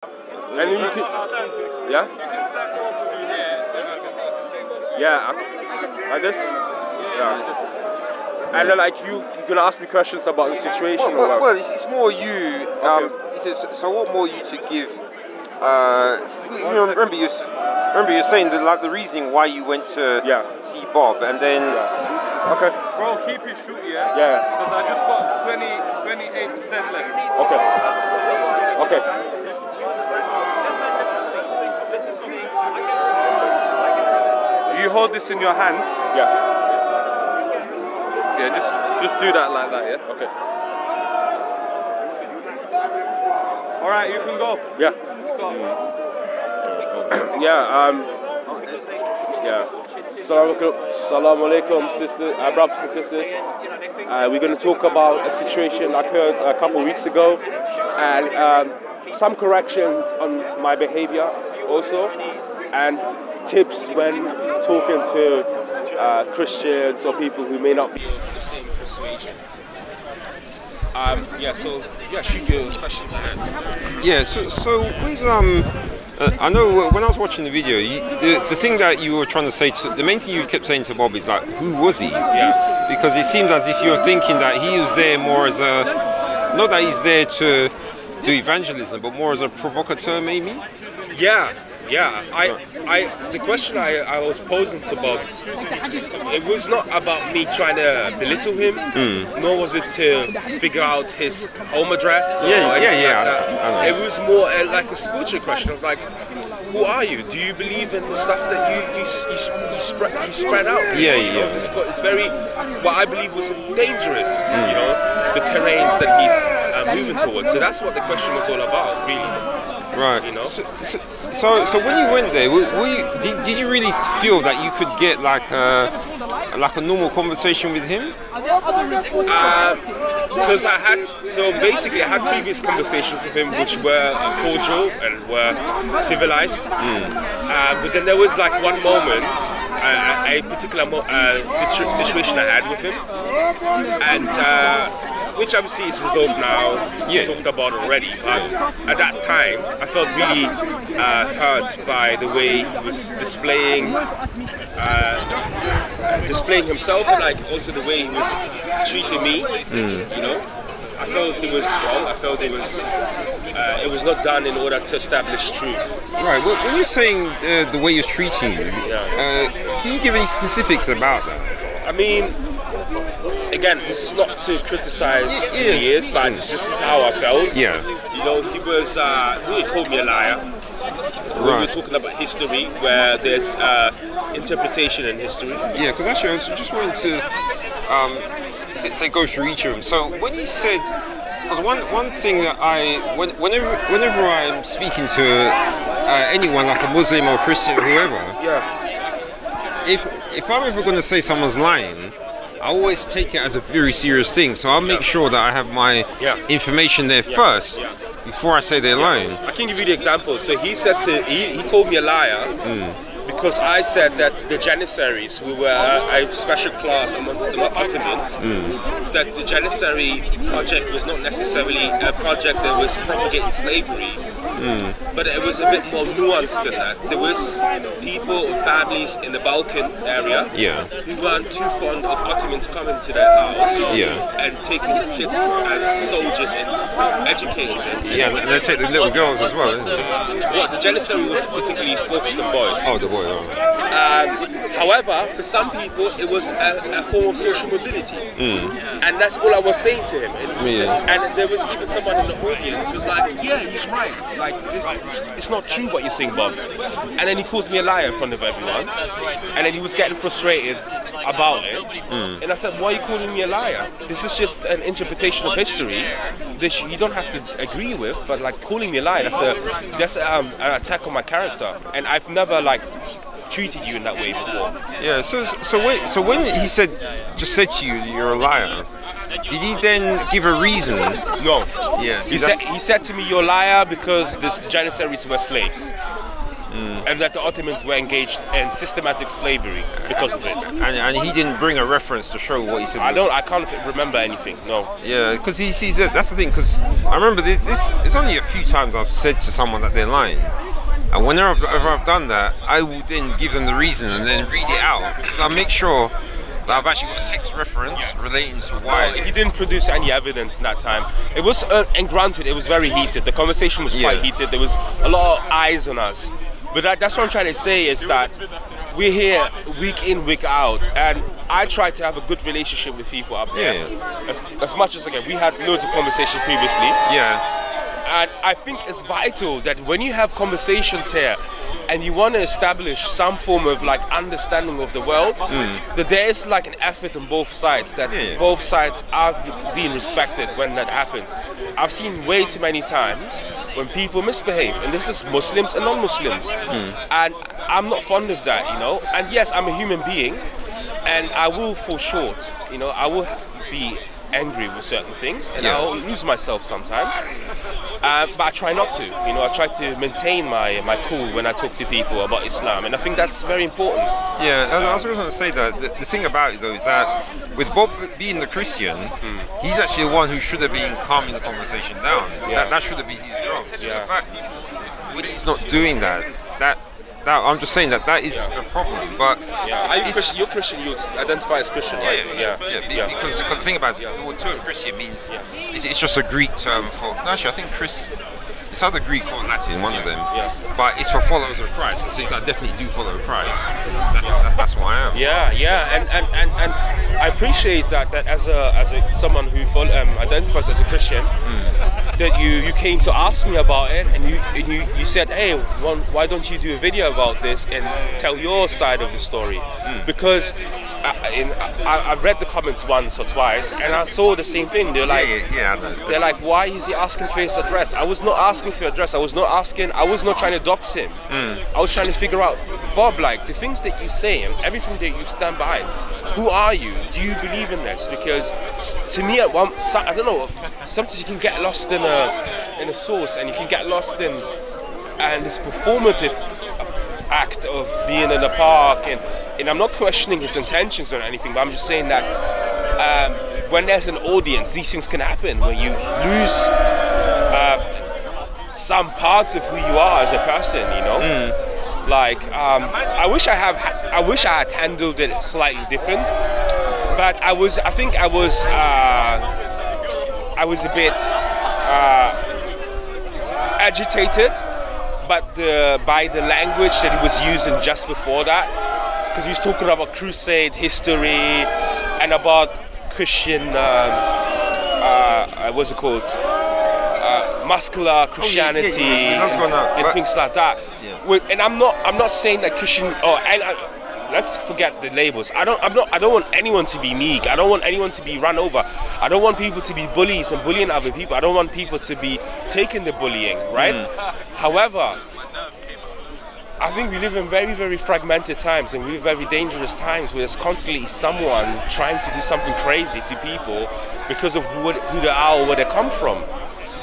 And then you can, yeah? Yeah, like this? Yeah. And then like you're gonna ask me questions about the situation or what? Well, it's more you. So what more you to give? Remember you're saying that like the reasoning why you went to see Bob, and then. Yeah. Okay. Bro, keep it short, yeah? Yeah. Because I just got 28% left. Okay. Okay. You hold this in your hand. Yeah. Yeah, just do that like that, yeah? Okay. Alright, you can go. Yeah. Start. Yeah. Assalamu alaikum, sisters, brothers and sisters. We're going to talk about a situation occurred a couple of weeks ago, and some corrections on my behavior also, and tips when talking to Christians or people who may not be of the same persuasion. Shoot your questions ahead. Yeah, so with I know when I was watching the video, the thing that you were trying to say, the main thing you kept saying to Bob is like, who was he? Yeah. Because it seemed as if you were thinking that he was there more as a, not that he's there to do evangelism, but more as a provocateur maybe? Yeah. The question I was posing to Bob, it was not about me trying to belittle him, nor was it to figure out his home address. It was more like a spiritual question. I was like, who are you? Do you believe in the stuff that you spread out? It's very, what I believe was dangerous, the terrains that he's moving towards. So that's what the question was all about, really. Right. So when you went there, did you really feel that you could get like a normal conversation with him? Because I had previous conversations with him which were cordial and were civilized. But then there was like one moment, a particular situation I had with him, and which obviously is resolved now, talked about already. But at that time, I felt really hurt by the way he was displaying himself, and like also the way he was treating me. I felt it was strong. I felt it was not done in order to establish truth. Right. Well, when you're saying the way he was treating you, can you give any specifics about that? I mean, again, this is not to criticize who he is, but this is how I felt. Yeah. He was, he called me a liar. Right. We were talking about history, where there's interpretation in history. Yeah, because actually I was just wanting to go through each of them. So when he said, because one thing that whenever I'm speaking to anyone, like a Muslim or Christian or whoever, if I'm ever going to say someone's lying, I always take it as a very serious thing. So I'll make sure that I have my information there first before I say they're lying. I can give you the example. So he called me a liar because I said that the Janissaries, who were a special class amongst the Ottomans, that the Janissary project was not necessarily a project that was propagating slavery, but it was a bit more nuanced than that. There was people and families in the Balkan area who weren't too fond of Ottomans coming to their house and taking kids as soldiers and educating them. Yeah, and they take the little girls as well, isn't it? The Janissary was particularly focused on boys. Oh, the boy. However, for some people, it was a form of social mobility, and that's all I was saying to him. And he said, and there was even someone in the audience who was like, "Yeah, he's right. Like, it's not true what you're saying, Bob." And then he calls me a liar in front of everyone, and then he was getting frustrated about it. And I said, "Why are you calling me a liar? This is just an interpretation of history that you don't have to agree with, but like calling me a liar, that's an attack on my character, and I've never treated you in that way before." Yeah. So when he said to you you're a liar, did he then give a reason? No. Yes. He said to me, "You're a liar because the Janissaries were slaves." and that the Ottomans were engaged in systematic slavery because of it. And he didn't bring a reference to show what he said. I can't remember anything. No. Yeah, because he sees it. That's the thing. Because I remember this. It's only a few times I've said to someone that they're lying, and whenever I've done that, I will then give them the reason and then read it out. So I make sure that I've actually got a text reference relating to why. He didn't produce any evidence in that time. It was, and granted, it was very heated. The conversation was quite heated. There was a lot of eyes on us. But that's what I'm trying to say is that we're here week in, week out, and I try to have a good relationship with people up there. As much as, again, we had loads of conversation previously. Yeah. And I think it's vital that when you have conversations here and you want to establish some form of like understanding of the world, that there is like an effort on both sides, that both sides are being respected when that happens. I've seen way too many times when people misbehave, and this is Muslims and non-Muslims, and I'm not fond of that, you know. And yes, I'm a human being, and I will fall short, you know. I will be angry with certain things, and I'll lose myself sometimes. But I try not to, you know. I try to maintain my cool when I talk to people about Islam, and I think that's very important. Yeah, and I was going to say that the thing about it though is that with Bob being the Christian, he's actually the one who should have been calming the conversation down. That should have been his job. So the fact when he's not doing that I'm just saying that is a problem. But you're Christian. You identify as Christian, right? Because the thing about it, the term Christian means it's just a Greek term for. Actually, I think it's either Greek or Latin, one of them. But it's for followers of Christ. And since I definitely do follow Christ, that's what I am. And I appreciate that as someone who identifies as a Christian, that you came to ask me about it, and you said, hey, why don't you do a video about this and tell your side of the story? Because I read the comments once or twice, and I saw the same thing. They're like, they're like, why is he asking for his address? I was not asking for your address. I was not trying to dox him. I was trying to figure out, Bob, like the things that you say and everything that you stand behind. Who are you? Do you believe in this? Because to me, I don't know. Sometimes you can get lost in a source, and you can get lost in this performative act of being in the park, and I'm not questioning his intentions or anything, but I'm just saying that when there's an audience, these things can happen where you lose some parts of who you are as a person, you know. Like I wish I had handled it slightly different, but I was a bit agitated, but by the language that he was using just before that, because he was talking about crusade history and about Christian what's it called, muscular Christianity and things like that. And I'm not saying that Christian let's forget the labels. I don't want anyone to be meek. I don't want anyone to be run over. I don't want people to be bullies and bullying other people. I don't want people to be taking the bullying, right? However, I think we live in very, very fragmented times, and we live very dangerous times where there's constantly someone trying to do something crazy to people because of who they are or where they come from.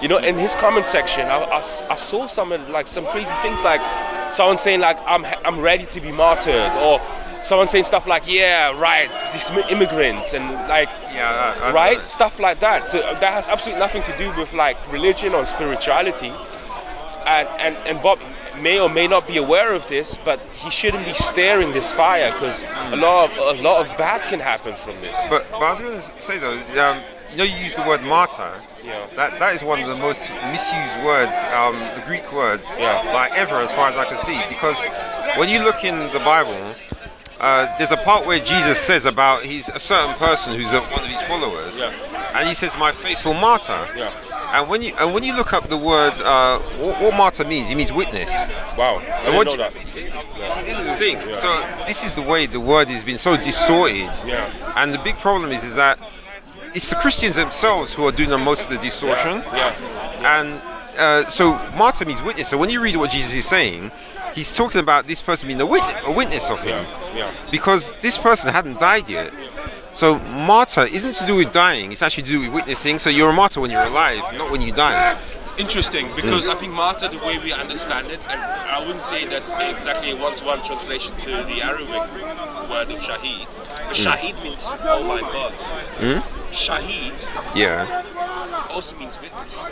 You know, in his comment section, I saw some crazy things, like someone saying like I'm ready to be martyred, or someone saying stuff like these immigrants, and like stuff like that. So that has absolutely nothing to do with like religion or spirituality. And Bob may or may not be aware of this, but he shouldn't be staring this fire, because a lot of bad can happen from this. But I was going to say though, you know, you use the word martyr. That is one of the most misused words, the Greek words, like ever, as far as I can see. Because when you look in the Bible, there's a part where Jesus says about a certain person who's one of his followers, and he says, "My faithful martyr." And when you look up the word, what martyr means, it means witness. Wow. So I didn't know that. See, this is the thing. So this is the way the word has been so distorted. And the big problem is that it's the Christians themselves who are doing most of the distortion. And so martyr means witness. So when you read what Jesus is saying, he's talking about this person being a witness of him. Because this person hadn't died yet. So martyr isn't to do with dying, it's actually to do with witnessing. So you're a martyr when you're alive, not when you die. Interesting, because I think martyr, the way we understand it, and I wouldn't say that's exactly a one-to-one translation to the Arabic word of shaheed, but shaheed means oh my God. Shaheed also means witness.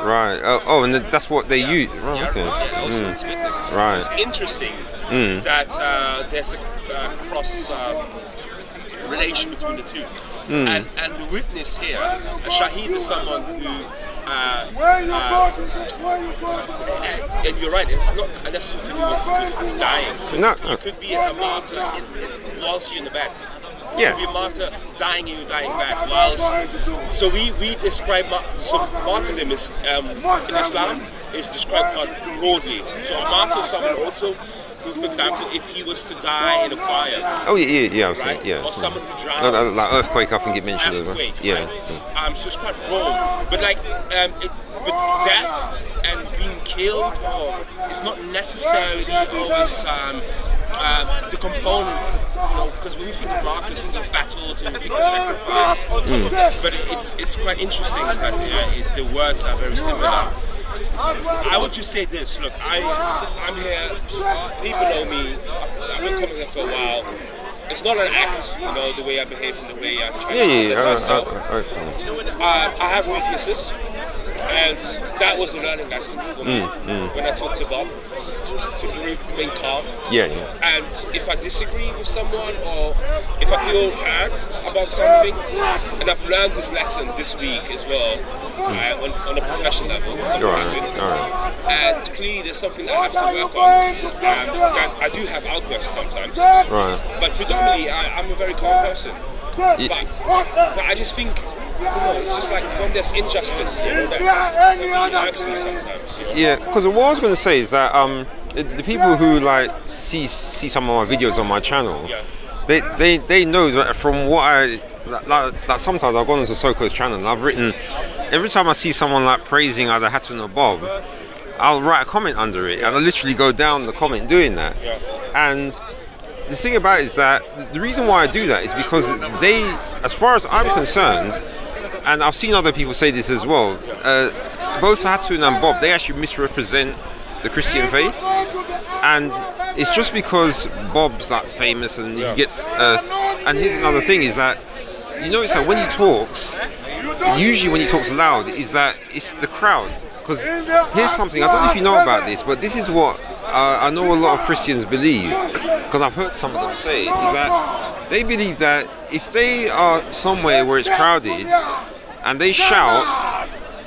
Right. And that's what they use. Right. Yeah, Okay. yeah, it also means witness. Right. It's interesting that there's a cross relation between the two. And the witness here, a shaheed is someone who and you're right, it's not necessarily to do with dying. No. You could be a martyr whilst you're in the bed. You could be a martyr dying in your dying bed. So we describe martyrdom is in Islam is described quite broadly. So a martyr is someone also who, for example, if he was to die in a fire. Oh yeah, Right? Or someone who drowns. Like earthquake, I think it mentioned. Earthquake, Yeah. right? So it's quite broad, but but death and being killed, it's not necessarily always the component. Because when we think of martyr, we think of battles and we think of sacrifice. But it's quite interesting that the words are very similar. I would just say this. Look, I'm here. People know me. I've been coming here for a while. It's not an act, the way I behave and the way I try to present myself. I have weaknesses, and that was a learning lesson for me when I talked to Bob. To remain calm. And if I disagree with someone or if I feel hurt about something, and I've learned this lesson this week as well on a professional level. And clearly there's something that I have to work on. That I do have outbursts sometimes. But predominantly I'm a very calm person. But I just think it's just like when there's injustice, that really hurts me sometimes. Yeah, because what I was going to say is that the people who see some of my videos on my channel, they know that from what I sometimes I've gone onto Soko's channel and I've written, every time I see someone praising either Hatton or Bob, I'll write a comment under it and I'll literally go down the comment doing that. And the thing about it is that the reason why I do that is because they, as far as I'm concerned, and I've seen other people say this as well, both Hatun and Bob, they actually misrepresent the Christian faith, and it's just because Bob's famous and he gets and here's another thing is that you notice that when he talks, usually when he talks loud, is that it's the crowd. Because here's something, I don't know if you know about this, but this is what I know a lot of Christians believe, because I've heard some of them say, is that they believe that if they are somewhere where it's crowded and they shout,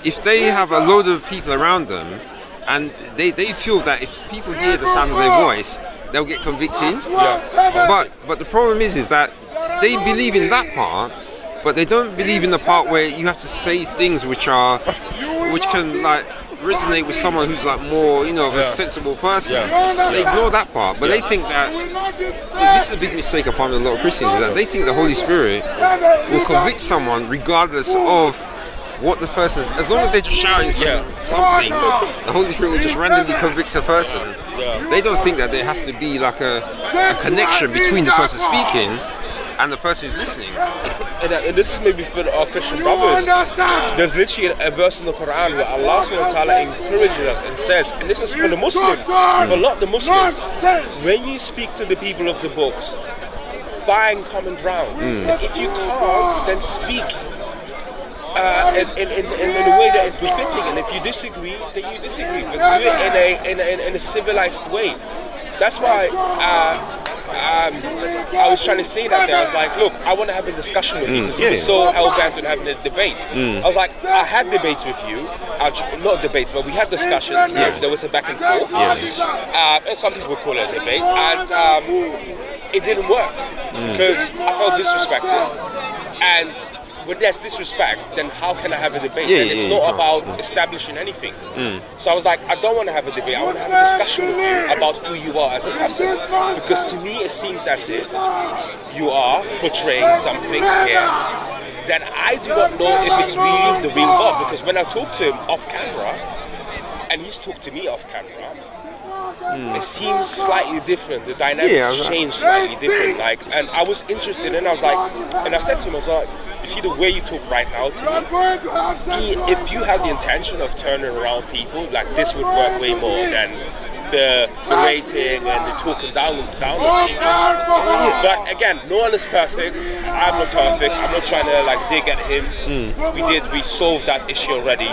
if they have a load of people around them and they feel that if people hear the sound of their voice, they'll get convicted. But the problem is that they believe in that part, but they don't believe in the part where you have to say things which can resonate with someone who's more of a sensible person. They ignore that part, but they think that this is a big mistake I find with a lot of Christians, is that they think the Holy Spirit will convict someone regardless of what the person, as long as they're just shouting something, the Holy Spirit will just randomly convict a person. They don't think that there has to be a connection between the person speaking and the person who's listening. And this is maybe for our Christian brothers. There's literally a verse in the Quran where Allah subhanahu wa ta'ala encourages us and says, and this is for the Muslims, for a lot of the Muslims, when you speak to the people of the books, find common grounds. If you can't, then speak in a way that is befitting, and if you disagree, then you disagree, but do it in a civilized way. That's why I was trying to say that there. I was like, look, I want to have a discussion with you, because you were so hell-bent on having a debate. I was like, I had debates with you, not debates, but we had discussions. There was a back and forth, and some people would call it a debate, and it didn't work because I felt disrespected. And when there's disrespect, then how can I have a debate? And it's not about establishing anything. So I was like, I don't want to have a debate. I want to have a discussion with you about who you are as a person. Because to me, it seems as if you are portraying something here that I do not know if it's really the real Bob. Because when I talked to him off camera, and he's talked to me off camera. It seems slightly different. The dynamics changed slightly different. Like, and I was interested, and I was like, and I said to him, I was like, you see the way you talk right now to me. If you had the intention of turning around people, like this would work way more than the rating and the talking down on people. But again, no one is perfect. I'm not perfect. I'm not trying to like dig at him. We solved that issue already.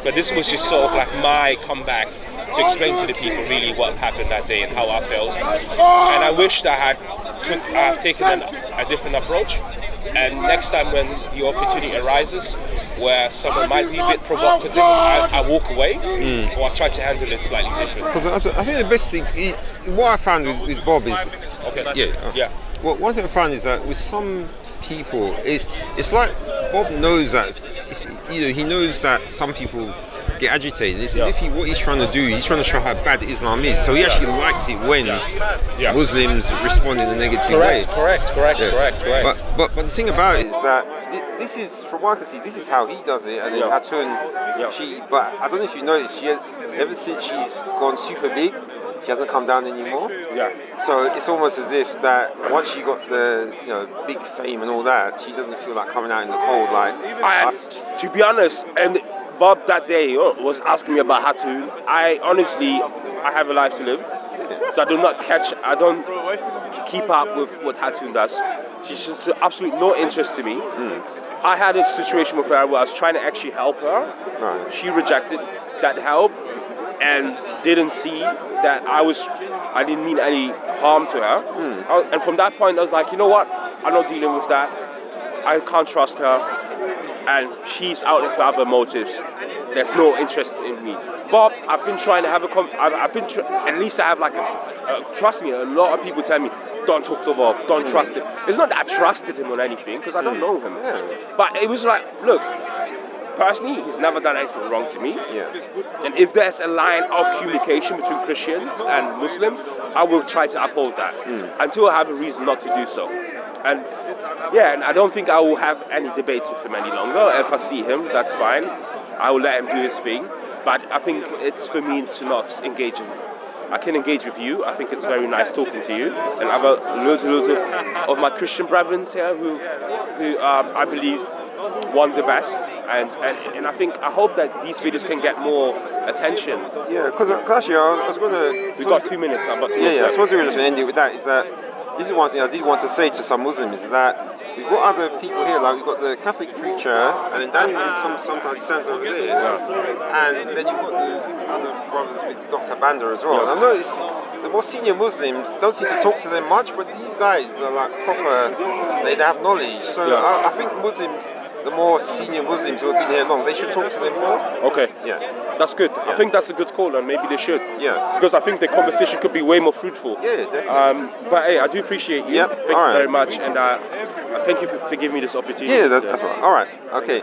But this was just sort of like my comeback to explain to the people really what happened that day and how I felt. And I wish that I have taken a different approach. And next time when the opportunity arises where someone might be a bit provocative, I walk away, or I try to handle it slightly different. Because I think the best thing, what I found with Bob is, Well, one thing I found is that with some people, it's like Bob knows that, he knows that some people get agitated. It's as if what he's trying to do, he's trying to show how bad Islam is. So he actually likes it when Muslims respond in a negative way. Correct. But the thing about it is that this is, from what I can see, this is how he does it. And then Hatun, but I don't know if you noticed, ever since she's gone super big, she hasn't come down anymore. So it's almost as if that once she got the big fame and all that, she doesn't feel like coming out in the cold like us. To be honest, and Bob that day was asking me about Hatun. I have a life to live, so I don't keep up with what Hatun does. She's just absolutely no interest to me. I had a situation with her where I was trying to actually help her. She rejected that help and didn't see that I didn't mean any harm to her. And from that point, I was like, you know what? I'm not dealing with that. I can't trust her. And she's out for other motives. There's no interest in me. Bob, I've been trying to have at least I have like trust me, a lot of people tell me, don't talk to Bob, don't trust him. It's not that I trusted him on anything, because I don't know him. But it was like, look, personally, he's never done anything wrong to me. And if there's a line of communication between Christians and Muslims, I will try to uphold that until I have a reason not to do so. And and I don't think I will have any debates with him any longer. If I see him, that's fine. I will let him do his thing. But I think it's for me to not engage in. I can engage with you. I think it's very nice talking to you. And I have loads of my Christian brethren here who I believe want the best. And I hope that these videos can get more attention. Yeah, because actually I was going to... We've got 2 minutes. I suppose we were just going to end it with that, is that this is one thing I did want to say to some Muslims, is that we've got other people here, like we've got the Catholic preacher, and then Daniel comes sometimes, he stands over there, and then you've got the other brothers with Dr. Banda as well. And I noticed the more senior Muslims don't seem to talk to them much, but these guys are like proper, they have knowledge. So I think Muslims, the more senior Muslims who have been here long, they should talk to them more. Okay. That's good. I think that's a good call, and maybe they should. Because I think the conversation could be way more fruitful. Definitely. But hey, I do appreciate you. Thank you very much, and thank you for giving me this opportunity. That's all right. Okay.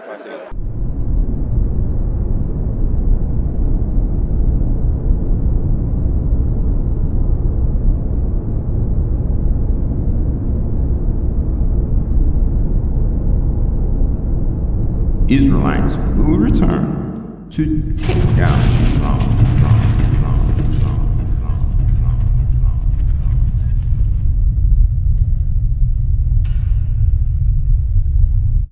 Israelites will return to take down Islam.